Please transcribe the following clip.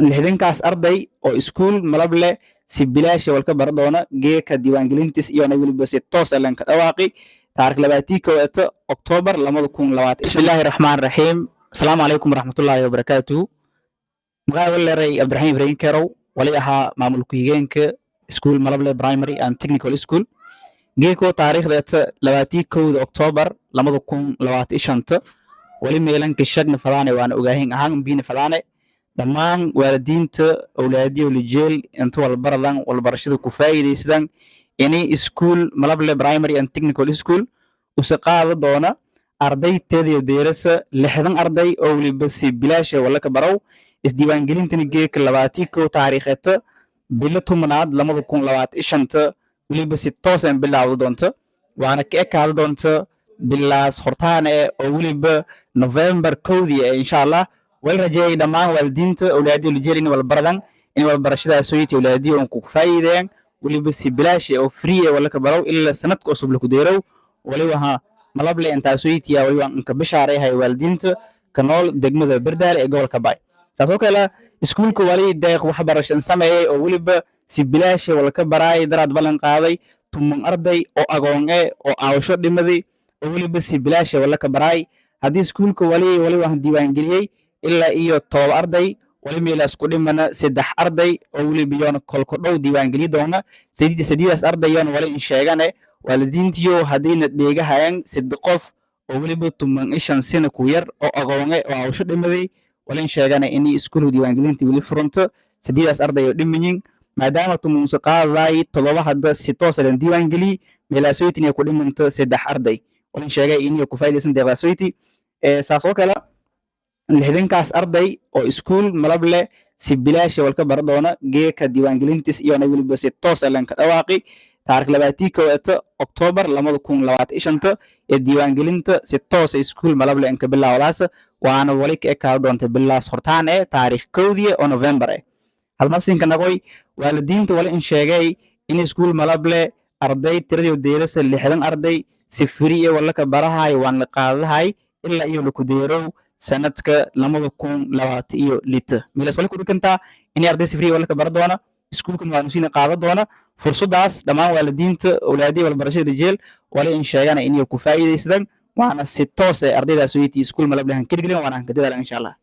lixdankaas arday oo iskuul malable si bilaash walka baradoona geeka diiwaangelintiis iyona weliba si toos ah lanka dhawaaqi taariikh 21 Oktoobar 2020. Bismillaahi raxmaani raxiim. Asalaamu calaykum waraxmatullaahi wabarakaatuhu. Magacayga leeyahay Cabdiraxiim Ibraahim Kerow wali ahaa maamul ku-xigeenka iskuul malable primary and technical school geeko taariikhda 21 Oktoobar 2025 wali meelanka shaqna fadaane waan ogaahin ahaan biina fadaane dhammaan waalidiinta awlaadiyo lijeel inta walbaradan walbarashada ku faa'iideysadaan inay iskuul malable primary and technical school usa qaado doona ardayteeda deerasa 60 arday oo waliba si bilaash wala ka barow isdiiwaangelintani geeka 21 taariikhda bilo 10aad 2025 waliba si toos ah bilaawdo doonto waana ka ekaado doonto bilaas hortaan oo waliba November 1 insha Allah way rajeeyay dhammaan waalidiinta awlaadiyo lijeelin walbaradan in walbarashada sooyiti awlaadiyo ku faa'iideen waliba si bilaash oo free wala ka barow ilaa sanadka cusub la ku deerow waliba malable inta sooyiti way waan ka bishaareeyay waalidiinta kanool degmada Bardaal ee gobolka Bay taasoo kale iskuulka wali deeq waxbarasho sameeyay oo waliba si bilaash wala ka baraay daraad balan qaaday tuman arday oo agoon oo aawasho dhimaday oo waliba si bilaash wala ka baraay hadii iskuulka wali wax diiwaan geliyay ilaa iyo 10 arday wali meelaas ku dhimana 3 arday oo waliba yoona kolko dhow diiwaan geli doona sideedaas arday yoona wali in sheegane waalidiintiyo hadina dheegahayaan 3 qof oo waliba tuman 5 sano ku yar oo agoon oo aawasho dhimaday wali in sheegane in iskuul diiwaan gelinta wali furunto sideedaas arday oo dhimayin maadaama tumuusa qaaday 7 hadda si toos ah diiwaan geli meelaasooytin ku dhimanta 3 arday wali in sheegay in ku faa'iideysan deeqaasooyti saasoo kale lixdankaas arday oo iskuul malable si bilaash walka baradoona geeka diiwaangelintiis iyona waliba si toos ah lanka dhawaaqi taariikh 21 Oktoobar 2025 ee diiwaangelinta si toos ah iskuul malable in ka bilaawdaas waana wali ka ekaado doonta bilaas hortaan taariikh 1 oo November halmarsinka nagoy waalidiinta wali in sheegay in iskuul malable arday tiradii deerasa 60 arday si free wala ka barahay waan la qaadahay ilaa iyo ku deerow sanadka 2020 milas wali ku dhiganta in arday si free wala ka baradoona iskuulka maanusiina qaado doona fursadaas dhammaan waalidiinta awlaadiyo walbarashada jeel wali in sheegana in ku faa'iideysadaan waana si toos ah ardaydaas oo iskuul malable han kirgelin waana ka dadaalan insha Allah